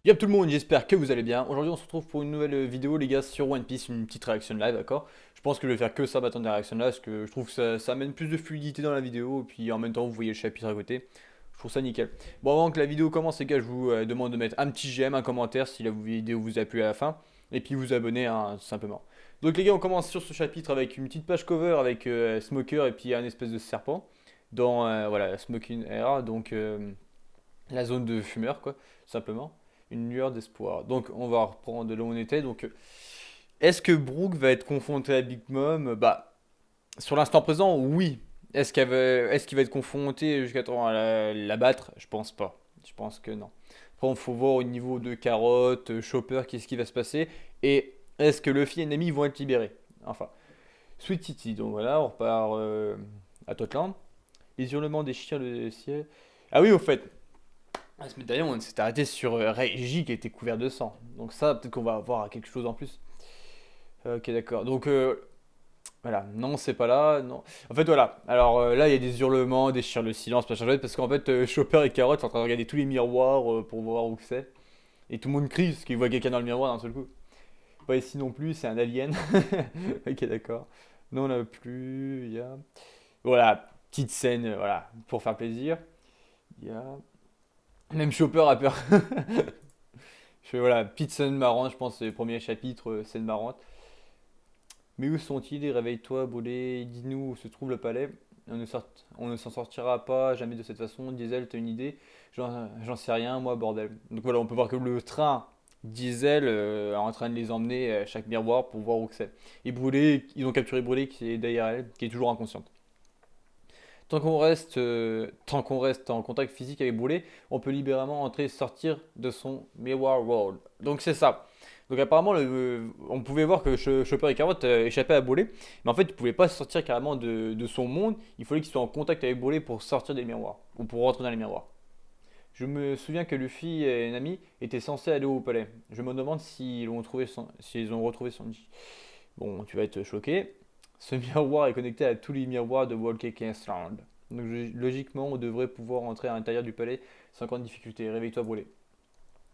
Y'a tout le monde, j'espère que vous allez bien. Aujourd'hui on se retrouve pour une nouvelle vidéo les gars sur One Piece, une petite réaction live, d'accord? Je pense que je vais faire que ça maintenant des réactions live parce que je trouve que ça amène plus de fluidité dans la vidéo et puis en même temps vous voyez le chapitre à côté. Je trouve ça nickel. Bon, avant que la vidéo commence les gars, je vous demande de mettre un petit j'aime, un commentaire si la vidéo vous a plu à la fin et puis vous abonner hein, tout simplement. Donc les gars, on commence sur ce chapitre avec une petite page cover avec Smoker et puis un espèce de serpent dans voilà, Smoking Era, donc la zone de fumeur quoi, simplement une lueur d'espoir. Donc on va reprendre de là où on était. Donc est-ce que Brooke va être confronté à Big Mom? Bah sur l'instant présent, oui. Est-ce qu'il va être confronté jusqu'à temps à la battre? Je pense pas. Je pense que non. Après, il faut voir au niveau de Carotte, Chopper, qu'est-ce qui va se passer. Et est-ce que Luffy et Nami vont être libérés? Enfin, Sweet Titty. Donc voilà, on repart à Totland. Les hurlements déchirent le ciel. Ah oui, au fait, ce médaillon, on s'est arrêté sur Reiji qui était couvert de sang. Donc ça, peut-être qu'on va avoir quelque chose en plus. Ok, d'accord. Donc voilà, non, c'est pas là. Non. En fait, voilà. Alors là, il y a des hurlements, des chiens, le silence, machin chouette, parce qu'en fait, Chopper et Carrot sont en train de regarder tous les miroirs pour voir où que c'est. Et tout le monde crie parce qu'ils voient quelqu'un dans le miroir d'un seul coup. Pas ici non plus, c'est un alien. Ok, d'accord. Non, on n'a plus. Il y a. Voilà, petite scène, voilà, pour faire plaisir. Il y a. Même Chopper a peur. Je fais voilà, petite scène marrante, je pense, c'est le premier chapitre, scène marrante. Mais où sont-ils? Réveille-toi, Brûlé, dis-nous où se trouve le palais. On ne s'en sortira pas jamais de cette façon. Diesel, t'as une idée? J'en sais rien, moi, bordel. Donc voilà, on peut voir que le train Diesel est en train de les emmener à chaque miroir pour voir où que c'est. Et Brûlé, ils ont capturé Brûlé qui est derrière elle, qui est toujours inconsciente. Tant qu'on reste en contact physique avec Brûlé, on peut libérément entrer et sortir de son Mirror World. Donc c'est ça. Donc apparemment, on pouvait voir que Chopper et Carotte échappaient à Brûlé, mais en fait, ils ne pouvaient pas sortir carrément de son monde. Il fallait qu'ils soient en contact avec Brûlé pour sortir des miroirs, ou pour rentrer dans les miroirs. Je me souviens que Luffy et Nami étaient censés aller au palais. Je me demande s'ils ont retrouvé Sanji. Bon, tu vas être choqué. Ce miroir est connecté à tous les miroirs de Walking Island. Donc logiquement, on devrait pouvoir entrer à l'intérieur du palais sans grande difficulté. Réveille-toi, brûlé.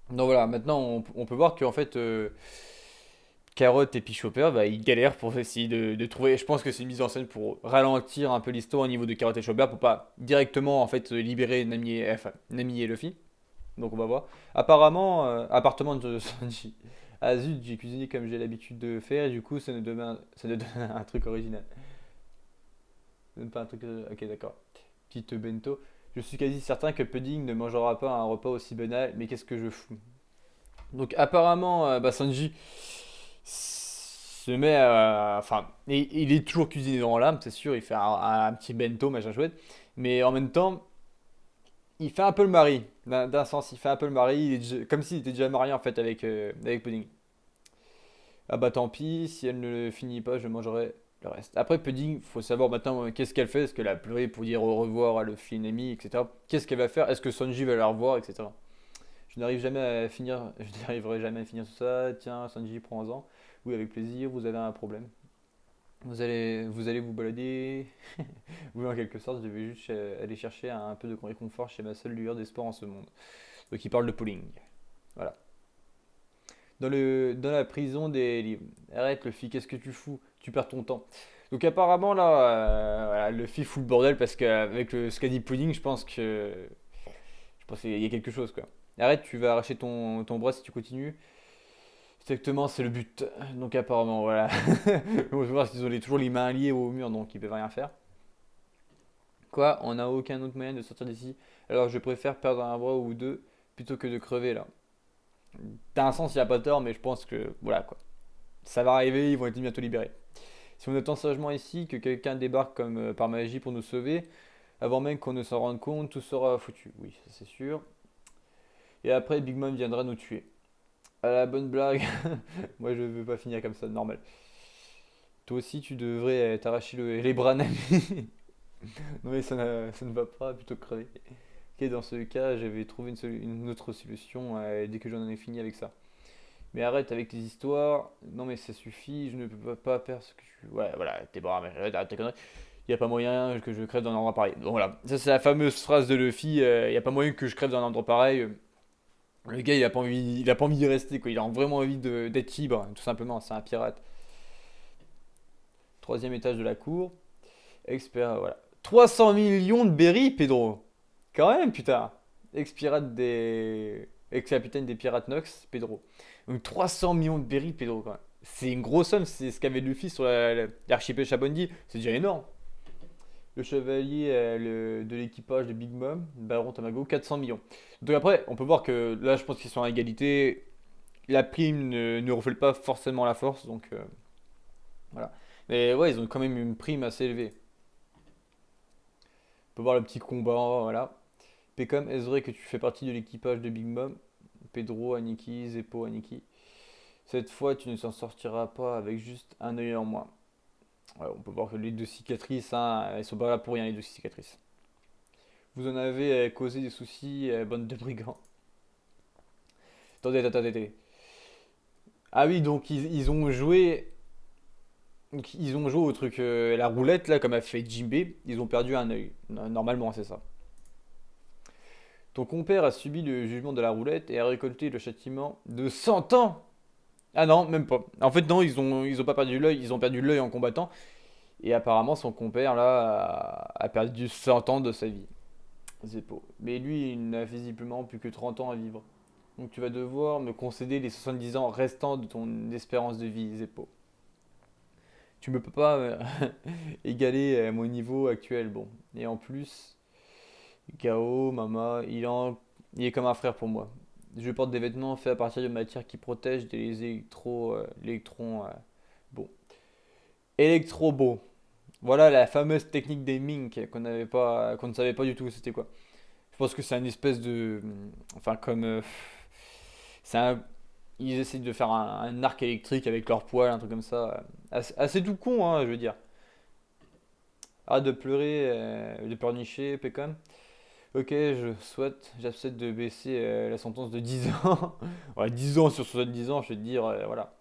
Donc voilà, maintenant on peut voir qu'en fait, Carotte et puis Chopper, bah, ils galèrent pour essayer de trouver. Je pense que c'est une mise en scène pour ralentir un peu l'histoire au niveau de Carotte et Chopper pour pas directement en fait libérer Nami et Luffy. Donc on va voir. Apparemment, appartement de Sanji. Ah zut, j'ai cuisiné comme j'ai l'habitude de faire, et du coup ça ne donne un truc original. Ça donne pas un truc. Ok, d'accord. Petite bento. Je suis quasi certain que Pudding ne mangera pas un repas aussi banal, mais qu'est-ce que je fous? Donc apparemment, bah, Sanji se met enfin, il est toujours cuisiné dans l'âme, c'est sûr, il fait un petit bento, machin chouette, mais en même temps, il fait un peu le mari, d'un sens, il fait un peu le mari, comme s'il était déjà marié en fait avec Pudding. Ah bah tant pis, si elle ne le finit pas, je mangerai le reste. Après, Pudding, faut savoir maintenant qu'est-ce qu'elle fait. Est-ce qu'elle a pleuré pour dire au revoir à Luffy, Nami, etc. Qu'est-ce qu'elle va faire? Est-ce que Sanji va la revoir, etc. Je n'arriverai jamais à finir tout ça. Tiens, Sanji, prends-en. Oui, avec plaisir, vous avez un problème. Vous allez vous balader. Oui, en quelque sorte, je devais juste aller chercher un peu de réconfort chez ma seule lueur d'espoir en ce monde. Donc il parle de pooling. Voilà. Dans la prison des livres. Arrête, Luffy, qu'est-ce que tu fous? Tu perds ton temps. Donc apparemment là, voilà, Luffy fout le bordel parce qu'avec ce qu'a dit Pudding, je pense qu'il y a quelque chose quoi. Arrête, tu vas arracher ton bras si tu continues. Exactement, c'est le but. Donc apparemment, voilà. On va voir qu'ils ont toujours les mains liées au mur, donc ils peuvent rien faire. Quoi? On n'a aucun autre moyen de sortir d'ici. Alors je préfère perdre un bras ou deux plutôt que de crever là. Dans un sens, il n'y a pas tort, mais je pense que voilà quoi. Ça va arriver, ils vont être bientôt libérés. Si on attend sagement ici que quelqu'un débarque comme par magie pour nous sauver, avant même qu'on ne s'en rende compte, tout sera foutu. Oui, ça c'est sûr. Et après, Big Mom viendra nous tuer. À la bonne blague. Moi, je veux pas finir comme ça, normal. Toi aussi, tu devrais t'arracher les bras, Nami. Non, mais ça ne va pas, plutôt que crever. Ok, dans ce cas, j'avais trouvé une autre solution dès que j'en ai fini avec ça. Mais arrête avec tes histoires. Non, mais ça suffit. Je ne peux pas faire ce que tu. Ouais, voilà, tes bras, mais arrête tes conneries. Il n'y a pas moyen que je crève dans un endroit pareil. Donc voilà, ça c'est la fameuse phrase de Luffy. Il n'y a pas moyen que je crève dans un endroit pareil. Le gars, il a pas envie d'y rester, quoi. Il a vraiment envie d'être libre, tout simplement. C'est un pirate. Troisième étage de la cour. Expert, voilà. 300 millions de berry, Pedro. Quand même, putain. Ex-pirate des... Ex-capitaine des pirates Nox, Pedro. Donc 300 millions de berry, Pedro, quand même. C'est une grosse somme, c'est ce qu'avait Luffy sur l'archipel Shabondi. C'est déjà énorme. Le chevalier de l'équipage de Big Mom, Baron Tamago, 400 millions. Donc après, on peut voir que là, je pense qu'ils sont à égalité. La prime ne reflète pas forcément la force, donc voilà. Mais ouais, ils ont quand même une prime assez élevée. On peut voir le petit combat, voilà. Peckham, est-ce vrai que tu fais partie de l'équipage de Big Mom? Pedro, Aniki, Zeppo, Aniki. Cette fois, tu ne s'en sortiras pas avec juste un œil en moins. Ouais, on peut voir que les deux cicatrices, hein, elles sont pas là pour rien, les deux cicatrices. Vous en avez causé des soucis, bande de brigands. Attendez. Ah oui, donc ils ont joué. Donc, ils ont joué au truc, la roulette, là, comme a fait Jimbe. Ils ont perdu un œil. Normalement, c'est ça. Ton compère a subi le jugement de la roulette et a récolté le châtiment de 100 ans. Ah non, même pas. En fait, non, ils ont pas perdu l'œil, ils ont perdu l'œil en combattant. Et apparemment, son compère, là, a perdu 100 ans de sa vie. Zeppo. Mais lui, il n'a visiblement plus que 30 ans à vivre. Donc tu vas devoir me concéder les 70 ans restants de ton espérance de vie, Zeppo. Tu ne peux pas égaler mon niveau actuel, bon. Et en plus, Gao, Mama, il est comme un frère pour moi. Je porte des vêtements faits à partir de matières qui protègent des électrons. Bon. Électro-beau. Voilà la fameuse technique des Mink qu'on ne savait pas du tout c'était quoi. Je pense que c'est une espèce de, enfin comme, c'est un, ils essaient de faire un arc électrique avec leurs poils, un truc comme ça. Assez tout con, hein, je veux dire. Arrête de pleurer, de pleurnicher, Pécon. Ok, j'accepte de baisser la sentence de 10 ans. Ouais, 10 ans sur 70 ans, je vais te dire, voilà.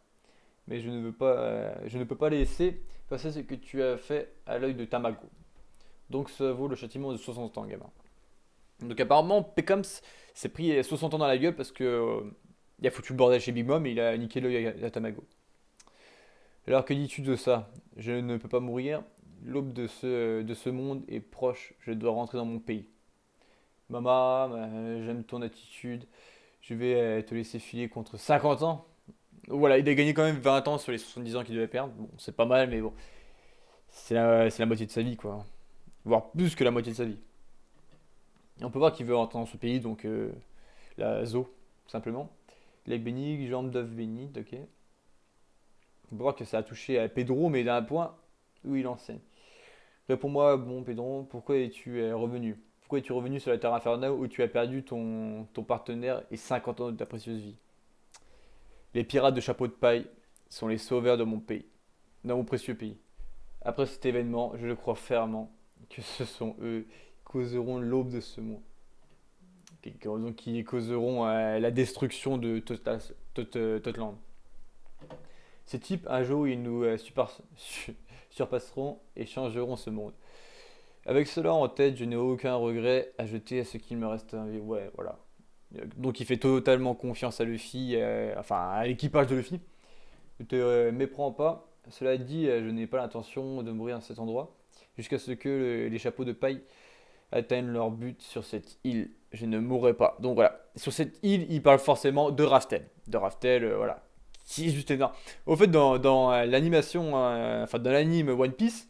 Mais je ne peux pas laisser passer ce que tu as fait à l'œil de Tamago. Donc ça vaut le châtiment de 60 ans, gamin. Donc apparemment, Peckhams s'est pris 60 ans dans la gueule parce que il a foutu le bordel chez Big Mom et il a niqué l'œil à Tamago. Alors que dis-tu de ça? Je ne peux pas mourir. L'aube de ce monde est proche. Je dois rentrer dans mon pays. Maman, j'aime ton attitude. Je vais te laisser filer contre 50 ans. Voilà, il a gagné quand même 20 ans sur les 70 ans qu'il devait perdre. Bon, c'est pas mal, mais bon, c'est la moitié de sa vie, quoi. Voire plus que la moitié de sa vie. Et on peut voir qu'il veut rentrer dans ce pays, donc la Zo, tout simplement. Leg béni, jambe d'œuf béni, ok. On peut voir que ça a touché à Pedro, mais d'un point où il enseigne. Réponds-moi, bon Pedro, pourquoi es-tu revenu? Pourquoi es-tu revenu sur la terre infernale où tu as perdu ton partenaire et 50 ans de ta précieuse vie? Les pirates de chapeau de paille sont les sauveurs de mon pays, de mon précieux pays. Après cet événement, je le crois fermement que ce sont eux qui causeront l'aube de ce monde. Donc qui causeront la destruction de Totland. Ces types, un jour, ils nous surpasseront et changeront ce monde. Avec cela en tête, je n'ai aucun regret à jeter à ce qu'il me reste à vivre. Ouais, voilà. Donc il fait totalement confiance à Luffy, enfin à l'équipage de Luffy. Ne te méprends pas. Cela dit, je n'ai pas l'intention de mourir à cet endroit, jusqu'à ce que les chapeaux de paille atteignent leur but sur cette île. Je ne mourrai pas. Donc voilà, sur cette île, il parle forcément de Raftel. De Raftel, voilà. Qui est juste énorme. Au fait, dans l'animation, enfin dans l'anime One Piece,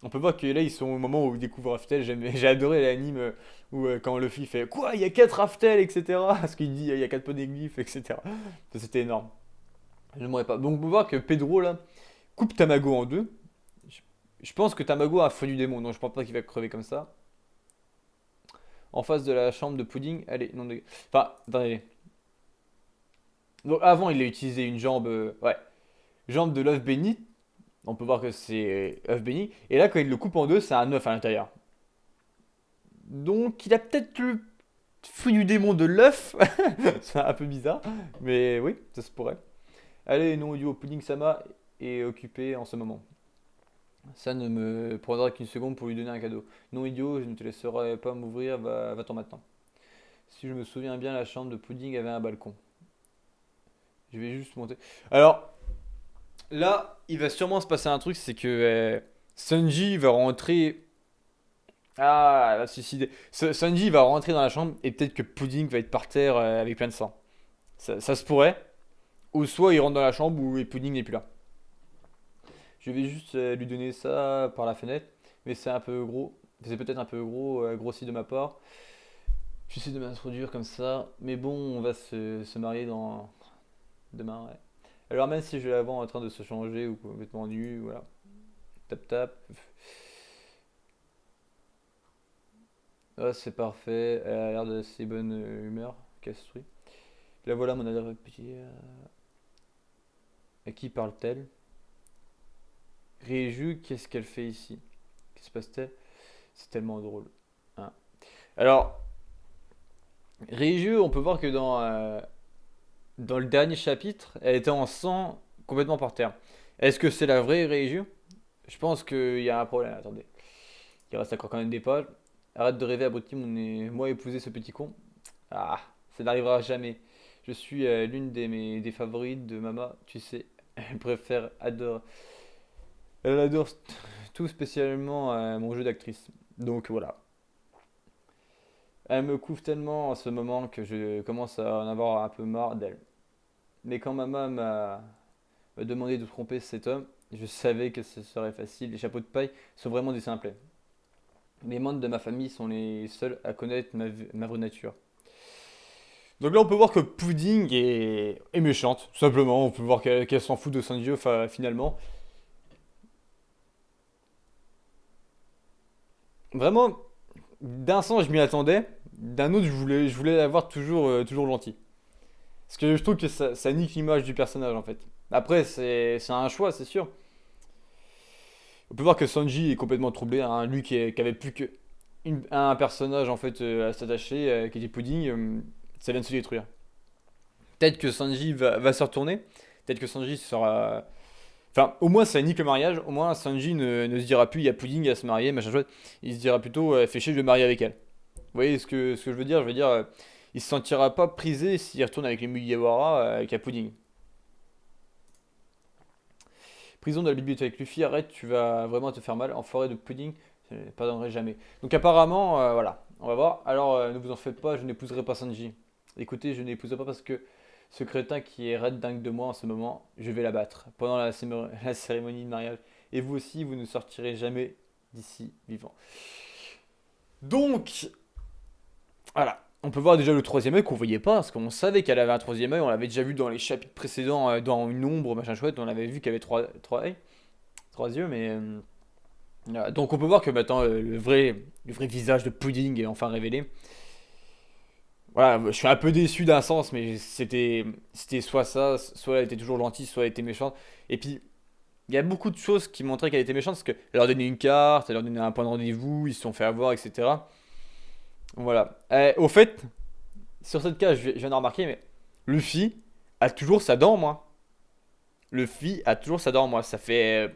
on peut voir que là, ils sont au moment où ils découvrent Raftel. J'ai adoré l'anime où quand Luffy fait quoi, il y a 4 Raftel, etc. Parce qu'il dit il y a 4 poneglyphes, etc. C'était énorme. Je ne mourrai pas. Donc on peut voir que Pedro là coupe Tamago en deux. Je, je pense que Tamago a feu du démon, donc je pense pas qu'il va crever comme ça. En face de la chambre de pudding, allez, non, enfin, attendez. Donc avant, il a utilisé une jambe, ouais, jambe de l'œuf béni. On peut voir que c'est œuf béni. Et là, quand il le coupe en deux, c'est un œuf à l'intérieur. Donc, il a peut-être le feu du démon de l'œuf. C'est un peu bizarre, mais oui, ça se pourrait. Allez, non audio, Pudding Sama est occupé en ce moment. Ça ne me prendra qu'une seconde pour lui donner un cadeau. Non idiot, je ne te laisserai pas m'ouvrir, va-t'en maintenant. Si je me souviens bien, la chambre de Pudding avait un balcon. Je vais juste monter. Alors, là, il va sûrement se passer un truc, c'est que Sanji va rentrer. Ah, elle va se suicider. Sanji va rentrer dans la chambre et peut-être que Pudding va être par terre avec plein de sang. Ça se pourrait. Ou soit il rentre dans la chambre où et Pudding n'est plus là. Je vais juste lui donner ça par la fenêtre. Mais c'est un peu gros. C'est peut-être un peu gros, grossi de ma part. J'essaie de m'introduire comme ça. Mais bon, on va se marier demain, ouais. Alors même si je la vois en train de se changer ou complètement nue, voilà. Tap tap. Ah, c'est parfait. Elle a l'air d'assez bonne humeur. Casse-truc. La voilà mon adresse petit. À qui parle-t-elle? Réju, qu'est-ce qu'elle fait ici? Qu'est-ce qui se passe-t-elle? C'est tellement drôle. Hein. Alors, Réju, on peut voir que dans le dernier chapitre, elle était en sang complètement par terre. Est-ce que c'est la vraie Réju? Je pense qu'il y a un problème. Attendez. Il reste encore quand même des pages. Arrête de rêver, abruti, moi épouser ce petit con. Ah, ça n'arrivera jamais. Je suis l'une des favorites de Mama, tu sais. Elle préfère, adore. Elle adore tout spécialement mon jeu d'actrice. Donc voilà. Elle me couvre tellement en ce moment que je commence à en avoir un peu marre d'elle. Mais quand Mama m'a demandé de tromper cet homme, je savais que ce serait facile. Les chapeaux de paille sont vraiment des simplets. Les membres de ma famille sont les seuls à connaître ma vraie nature. Donc là, on peut voir que Pudding est méchante, tout simplement. On peut voir qu'elle s'en fout de Sanji, enfin, finalement. Vraiment, d'un sens, je m'y attendais. D'un autre, je voulais la voir toujours gentille. Parce que je trouve que ça nique l'image du personnage, en fait. Après, c'est un choix, c'est sûr. On peut voir que Sanji est complètement troublé, hein. Lui qui avait plus que un personnage, en fait, à s'attacher, qui était Pudding, ça vient de se détruire. Peut-être que Sanji va se retourner. Peut-être que Sanji sera. Enfin, au moins, ça nique le mariage. Au moins, Sanji ne se dira plus, il y a Pudding à se marier, machin chouette. Il se dira plutôt, fais chier, je vais me marier avec elle. Vous voyez ce que je veux dire? Je veux dire, il se sentira pas prisé s'il retourne avec les Mugiwara, avec la Pudding. Prison de la bibliothèque avec Luffy, arrête, tu vas vraiment te faire mal. En forêt de Pudding, je ne pardonnerai jamais. Donc, apparemment, voilà. On va voir. Alors, ne vous en faites pas, je n'épouserai pas Sanji. Écoutez, je n'épouserai pas parce que ce crétin qui est red dingue de moi en ce moment, je vais l'abattre pendant la cérémonie de mariage. Et vous aussi, vous ne sortirez jamais d'ici vivant. Donc, voilà. On peut voir déjà le troisième œil qu'on voyait pas, parce qu'on savait qu'elle avait un troisième œil, on l'avait déjà vu dans les chapitres précédents, dans une ombre, machin chouette, on avait vu qu'elle avait trois œils, trois yeux, mais... voilà. Donc on peut voir que maintenant le vrai visage de Pudding est enfin révélé. Voilà, je suis un peu déçu d'un sens, mais c'était soit ça, soit elle était toujours gentille, soit elle était méchante. Et puis, il y a beaucoup de choses qui montraient qu'elle était méchante, parce qu'elle leur donnait une carte, elle leur donnait un point de rendez-vous, ils se sont fait avoir, etc. Voilà. Au fait, sur cette carte, je viens de remarquer, mais Luffy a toujours sa dent, moi. Luffy a toujours sa dent, moi. Ça fait.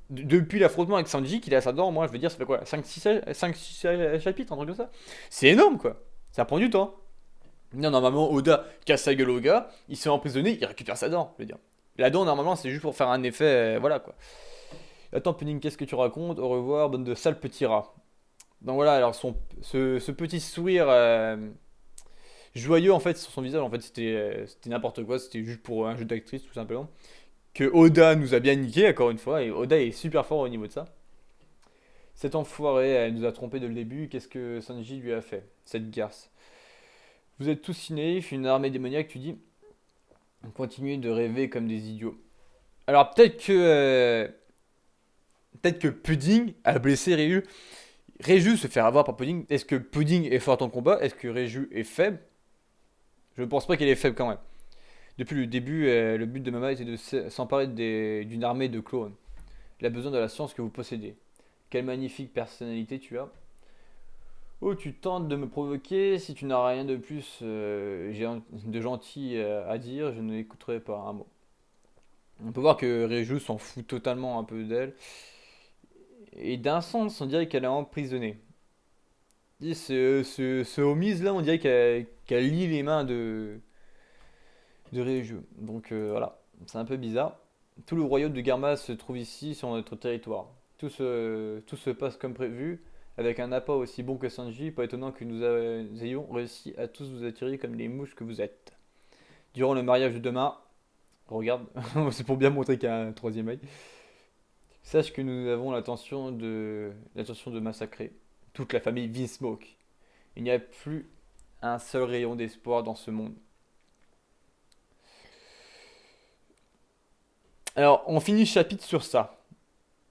Depuis l'affrontement avec Sanji qu'il a sa dent, moi, je veux dire, ça fait quoi? 5-6 chapitres, un truc comme ça? C'est énorme, quoi. Ça prend du temps. Non, normalement, Oda casse sa gueule au gars, il se fait emprisonner, il récupère sa dent, je veux dire. La dent, normalement, c'est juste pour faire un effet, voilà, quoi. Attends, Pudding, qu'est-ce que tu racontes? Au revoir, bande de sales petits rats. Donc voilà, alors ce petit sourire joyeux en fait sur son visage, en fait c'était n'importe quoi, c'était juste pour un jeu d'actrice tout simplement. Que Oda nous a bien niqué encore une fois, et Oda est super fort au niveau de ça. Cet enfoiré, elle nous a trompé dès le début, qu'est-ce que Sanji lui a fait? Cette garce. Vous êtes tous si naïfs, une armée démoniaque, tu dis. Continuez de rêver comme des idiots. Alors peut-être que Pudding a blessé Ryu. Ryu se faire avoir par Pudding. Est-ce que Pudding est fort en combat? Est-ce que Ryu est faible? Je ne pense pas qu'il est faible quand même. Depuis le début, le but de Mama était de s'emparer d'une armée de clones. Il a besoin de la science que vous possédez. Quelle magnifique personnalité tu as. Oh, tu tentes de me provoquer. Si tu n'as rien de plus de gentil à dire, je ne l'écouterai pas un mot. On peut voir que Reju s'en fout totalement un peu d'elle. Et d'un sens, on dirait qu'elle est emprisonnée. Dis, ce Homies là, on dirait qu'elle lie les mains de Réju. Donc voilà, c'est un peu bizarre. Tout le royaume de Garma se trouve ici sur notre territoire. Tout se passe comme prévu, avec un appât aussi bon que Sanji. Pas étonnant que ayons réussi à tous vous attirer comme les mouches que vous êtes. Durant le mariage de demain, regarde, c'est pour bien montrer qu'il y a un troisième œil. Sache que nous avons l'intention de massacrer toute la famille Vinsmoke. Il n'y a plus un seul rayon d'espoir dans ce monde. Alors, on finit le chapitre sur ça,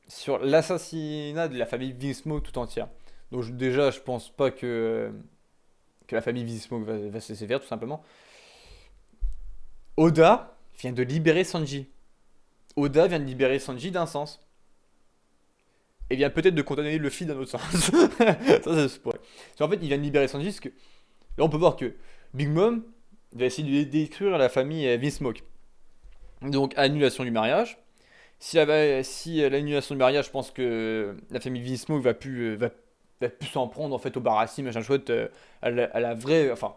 sur l'assassinat de la famille Vinsmoke tout entière. Donc déjà, je pense pas que la famille Vinsmoke va se laisser faire, tout simplement. Oda vient de libérer Sanji. Oda vient de libérer Sanji d'un sens. Et vient peut-être de condamner Luffy d'un autre sens. Ça se pourrait. En fait, il vient de libérer Sanji parce que là, on peut voir que Big Mom va essayer de détruire la famille Vinsmoke. Donc, annulation du mariage. Si l'annulation du mariage, je pense que la famille Vinsmoke va plus s'en prendre en fait au Barassi, machin chouette, à la vraie, enfin,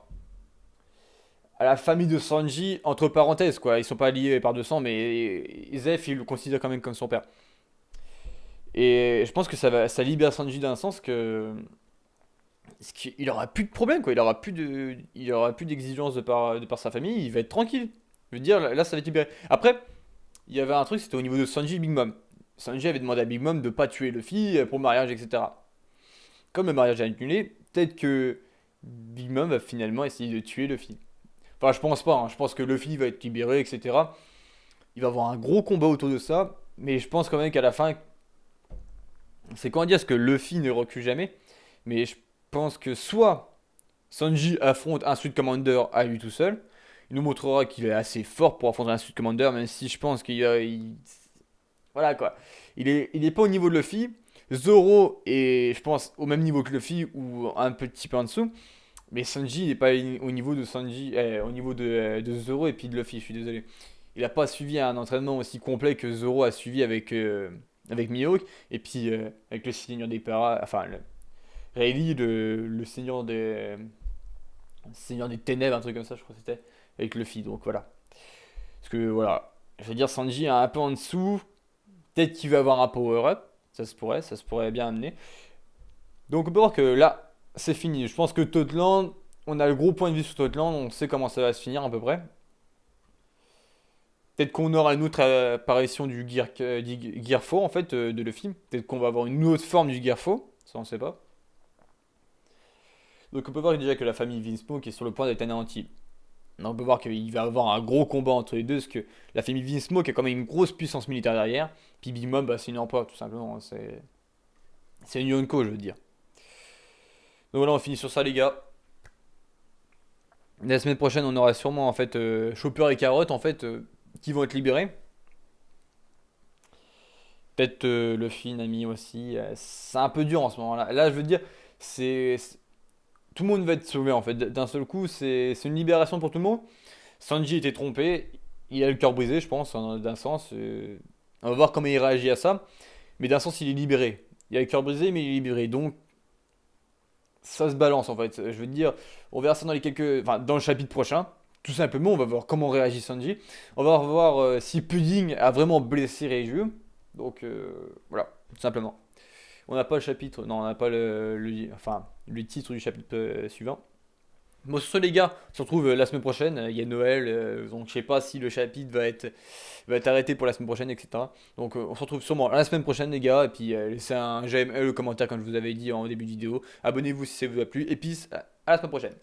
à la famille de Sanji, entre parenthèses quoi. Ils sont pas liés par deux sang, mais Zef, il le considère quand même comme son père. Et je pense que ça libère Sanji d'un sens qu'il aura plus de problème quoi. Il aura plus d'exigences de par sa famille. Il va être tranquille. Je veux dire, là, ça va être libéré. Après, il y avait un truc, c'était au niveau de Sanji et Big Mom. Sanji avait demandé à Big Mom de pas tuer Luffy pour le mariage, etc. Comme le mariage est annulé, peut-être que Big Mom va finalement essayer de tuer Luffy. Enfin, je pense pas. Hein. Je pense que Luffy va être libéré, etc. Il va y avoir un gros combat autour de ça. Mais je pense quand même qu'à la fin, c'est comment dire, ce que Luffy ne recule jamais. Mais je pense que soit Sanji affronte un Sweet Commander à lui tout seul. Il nous montrera qu'il est assez fort pour affronter un Sweet Commander, même si je pense voilà quoi. Il est pas au niveau de Luffy. Zoro est, je pense, au même niveau que Luffy ou un petit peu en dessous. Mais Sanji n'est pas au niveau de au niveau de Zoro et puis de Luffy, je suis désolé. Il n'a pas suivi un entraînement aussi complet que Zoro a suivi avec Mihawk. Et puis avec le Seigneur des Paras, enfin, Rayleigh, Seigneur des Ténèbres, un truc comme ça, je crois que c'était, avec Luffy. Donc voilà. Parce que voilà, je veux dire, Sanji est un peu en dessous. Peut-être qu'il va avoir un power-up. Ça se pourrait bien amener. Donc on peut voir que là, c'est fini. Je pense que Totland, on a le gros point de vue sur Totland, on sait comment ça va se finir à peu près. Peut-être qu'on aura une autre apparition du Gear 4 en fait de le film. Peut-être qu'on va avoir une autre forme du Gear 4, ça on sait pas. Donc on peut voir déjà que la famille Vinsmoke est sur le point d'être anéantie. On peut voir qu'il va y avoir un gros combat entre les deux, parce que la famille Vinsmoke a quand même une grosse puissance militaire derrière. Puis Big Mom, bah, c'est une empereur tout simplement. C'est une Yonko, je veux dire. Donc voilà, on finit sur ça les gars. La semaine prochaine, on aura sûrement en fait Chopper et Carotte en fait qui vont être libérés. Peut-être Luffy, Nami aussi. C'est un peu dur en ce moment-là. Là, je veux dire, tout le monde va être sauvé en fait. D'un seul coup, c'est une libération pour tout le monde. Sanji était trompé. Il a le cœur brisé, je pense, d'un sens. On va voir comment il réagit à ça. Mais d'un sens, il est libéré. Il a le cœur brisé, mais il est libéré. Donc, ça se balance en fait. Je veux dire, on verra ça enfin, dans le chapitre prochain. Tout simplement, on va voir comment réagit Sanji. On va voir si Pudding a vraiment blessé Reiju. Donc voilà, tout simplement. On n'a pas le chapitre, non, on n'a pas enfin, le titre du chapitre suivant. Bon, sur ce, les gars, on se retrouve la semaine prochaine. Il y a Noël, donc je sais pas si le chapitre va être arrêté pour la semaine prochaine, etc. Donc on se retrouve sûrement la semaine prochaine, les gars. Et puis laissez un j'aime et le commentaire, comme je vous avais dit en début de vidéo. Abonnez-vous si ça vous a plu. Et puis à la semaine prochaine.